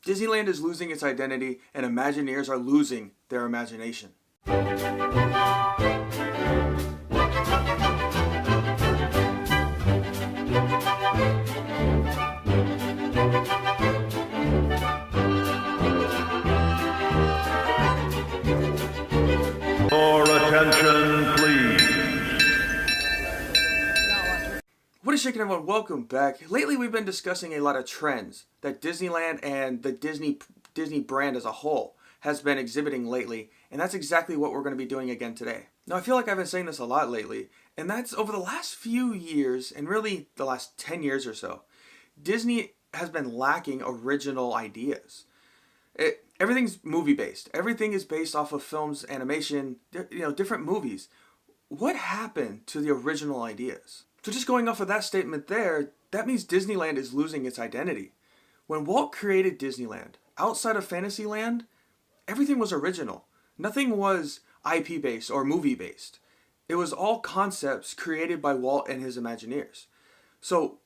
Disneyland is losing its identity and Imagineers are losing their imagination. Your attention, please. What is shaking, everyone? Welcome back. Lately we've been discussing a lot of trends that Disneyland and the Disney brand as a whole has been exhibiting lately, and that's exactly what we're going to be doing again today. Now, I feel like I've been saying this a lot lately, and that's over the last few years, and really the last 10 years or so, Disney has been lacking original ideas. Everything's movie-based. Everything is based off of films, animation, different movies. What happened to the original ideas? So just going off of that statement there, that means Disneyland is losing its identity. When Walt created Disneyland, outside of Fantasyland, everything was original. Nothing was IP-based or movie-based. It was all concepts created by Walt and his Imagineers. So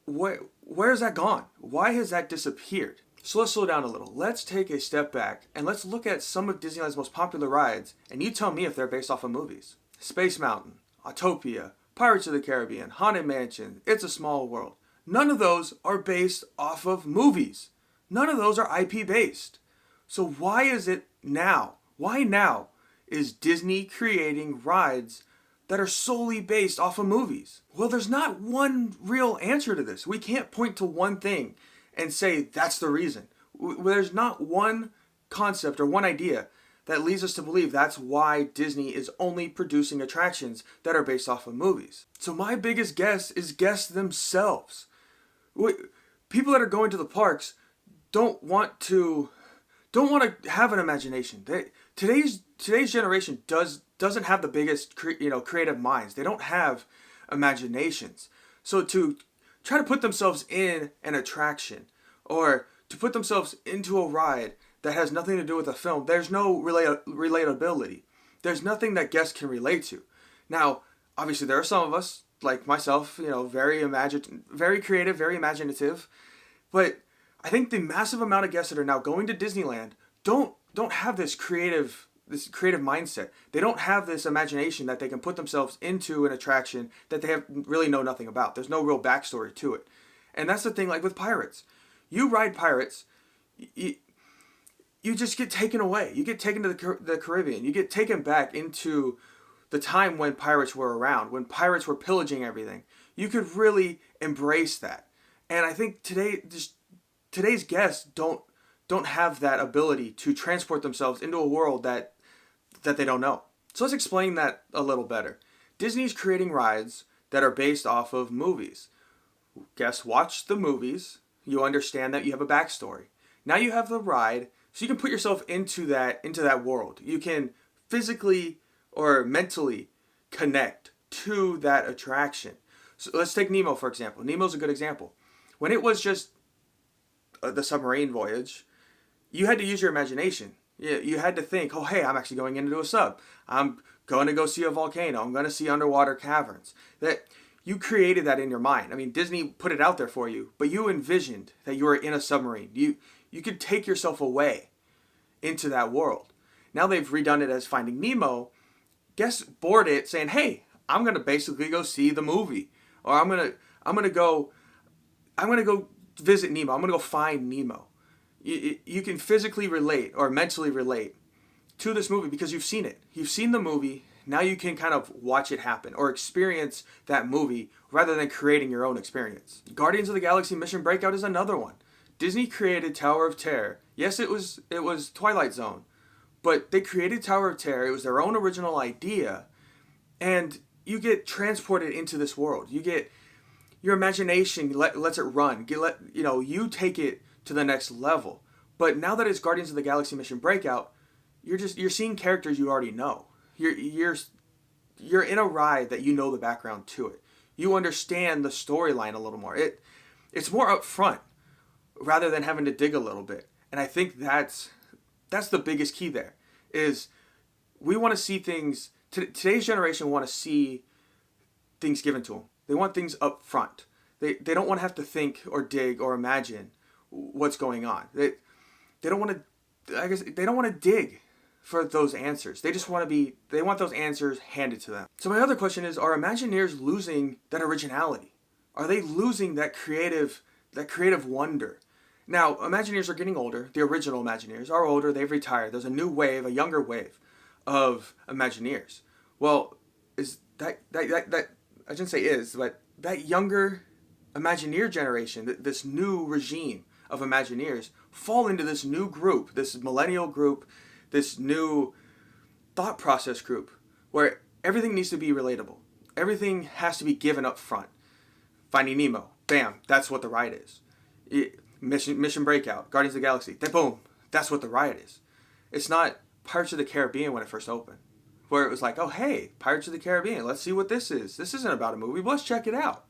where has that gone? Why has that disappeared? So let's slow down a little. Let's take a step back and let's look at some of Disneyland's most popular rides, and you tell me if they're based off of movies. Space Mountain, Autopia, Pirates of the Caribbean, Haunted Mansion, It's a Small World. None of those are based off of movies. None of those are IP based. So why is it now? Why now is Disney creating rides that are solely based off of movies? Well, there's not one real answer to this. We can't point to one thing and say that's the reason. There's not one concept or one idea that leads us to believe that's why Disney is only producing attractions that are based off of movies. So my biggest guess is guests themselves. People that are going to the parks don't want to have an imagination. Today's generation doesn't have the biggest creative minds. They don't have imaginations. So to try to put themselves in an attraction or to put themselves into a ride that has nothing to do with a film, there's no relatability. There's nothing that guests can relate to. Now, obviously there are some of us, like myself, very creative, very imaginative, but I think the massive amount of guests that are now going to Disneyland don't have this creative mindset. They don't have this imagination that they can put themselves into an attraction that they really know nothing about. There's no real backstory to it. And that's the thing, like with Pirates. You ride Pirates, you just get taken away. You get taken to the Caribbean. You get taken back into the time when pirates were around, when pirates were pillaging everything. You could really embrace that. And I think today's guests don't have that ability to transport themselves into a world that they don't know. So let's explain that a little better. Disney's creating rides that are based off of movies. Guests watch the movies. You understand that you have a backstory. Now you have the ride, so you can put yourself into that world. You can physically or mentally connect to that attraction. So let's take Nemo, for example. Nemo's a good example. When it was just the submarine voyage, you had to use your imagination. You had to think, oh, hey, I'm actually going into a sub. I'm going to go see a volcano. I'm going to see underwater caverns. That you created that in your mind. I mean, Disney put it out there for you, but you envisioned that you were in a submarine. You could take yourself away into that world. Now they've redone it as Finding Nemo. Guests board it saying, hey, I'm going to basically go see the movie. Or I'm going to go visit Nemo. I'm going to go find Nemo. You can physically relate or mentally relate to this movie because you've seen it. You've seen the movie. Now you can kind of watch it happen or experience that movie rather than creating your own experience. Guardians of the Galaxy Mission Breakout is another one. Disney created Tower of Terror. Yes, it was Twilight Zone, but they created Tower of Terror. It was their own original idea, and you get transported into this world. You get your imagination lets it run. You take it to the next level. But now that it's Guardians of the Galaxy Mission Breakout, you're seeing characters you already know. You're in a ride that you know the background to it. You understand the storyline a little more. It's more upfront rather than having to dig a little bit. And I think that's the biggest key there is we want to see things. Today's generation want to see things given to them. They want things up front. They don't want to have to think or dig or imagine what's going on. they don't want to, I guess, they don't want to dig for those answers. They just they want those answers handed to them. So my other question is, are Imagineers losing that originality? Are they losing that creative wonder? Now, Imagineers are getting older. The original Imagineers are older. They've retired. There's a new wave, a younger wave of Imagineers. Well, is that I shouldn't say is, but that younger Imagineer generation, this new regime of Imagineers, fall into this new group, this millennial group, this new thought process group, where everything needs to be relatable. Everything has to be given up front. Finding Nemo, bam, that's what the ride is. Mission Breakout, Guardians of the Galaxy, then boom, that's what the ride is. It's not Pirates of the Caribbean when it first opened, where it was like, oh hey, Pirates of the Caribbean, let's see what this is. This isn't about a movie, but let's check it out.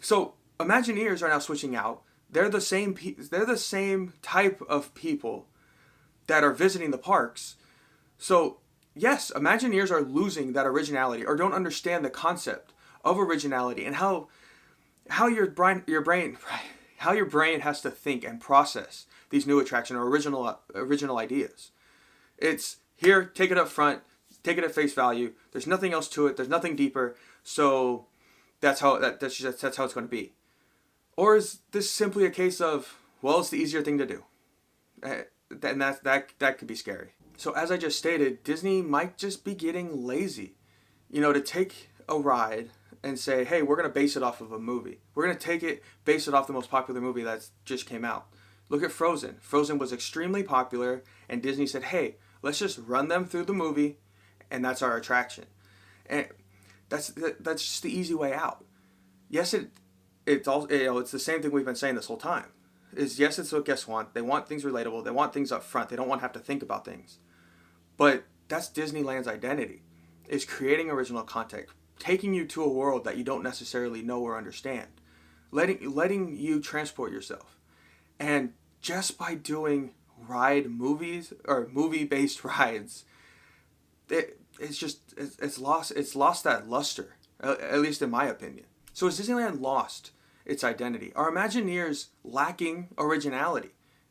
So Imagineers are now switching out. They're the same type of people that are visiting the parks. So yes, Imagineers are losing that originality, or don't understand the concept of originality and how your brain has to think and process these new attraction or original ideas. It's here, take it up front, take it at face value. There's nothing else to it. There's nothing deeper. So that's how it's going to be. Or is this simply a case of, well, it's the easier thing to do? And that could be scary. So as I just stated, Disney might just be getting lazy. To take a ride and say, hey, we're going to base it off of a movie. We're going to base it off the most popular movie that just came out. Look at Frozen. Frozen was extremely popular, and Disney said, hey, let's just run them through the movie, and that's our attraction. And that's just the easy way out. Yes, it's the same thing we've been saying this whole time. Yes, it's what guests want. They want things relatable. They want things up front. They don't want to have to think about things. But that's Disneyland's identity. It's creating original content, taking you to a world that you don't necessarily know or understand, letting you transport yourself. And just by doing movies or movie-based rides, it's lost that luster, at least in my opinion. So has Disneyland lost its identity? Are Imagineers lacking originality?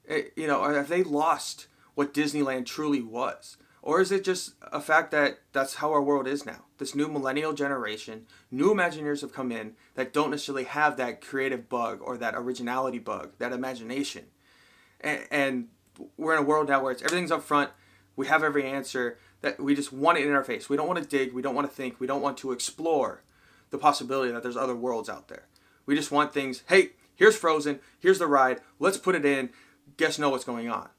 Or have they lost what Disneyland truly was? Or is it just a fact that that's how our world is now? This new millennial generation, new Imagineers have come in that don't necessarily have that creative bug or that originality bug, that imagination. And we're in a world now where everything's up front. We have every answer. That we just want it in our face. We don't want to dig. We don't want to think. We don't want to explore the possibility that there's other worlds out there. We just want things, hey, here's Frozen. Here's the ride. Let's put it in. Guests know what's going on.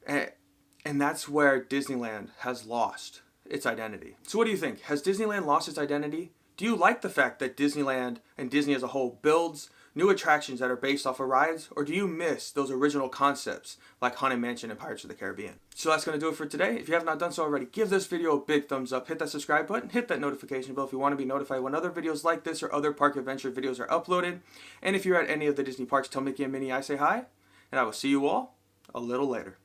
And that's where Disneyland has lost its identity. So what do you think? Has Disneyland lost its identity? Do you like the fact that Disneyland and Disney as a whole builds new attractions that are based off of rides? Or do you miss those original concepts like Haunted Mansion and Pirates of the Caribbean? So that's going to do it for today. If you have not done so already, give this video a big thumbs up, hit that subscribe button, hit that notification bell if you want to be notified when other videos like this or other park adventure videos are uploaded. And if you're at any of the Disney parks, tell Mickey and Minnie I say hi, and I will see you all a little later.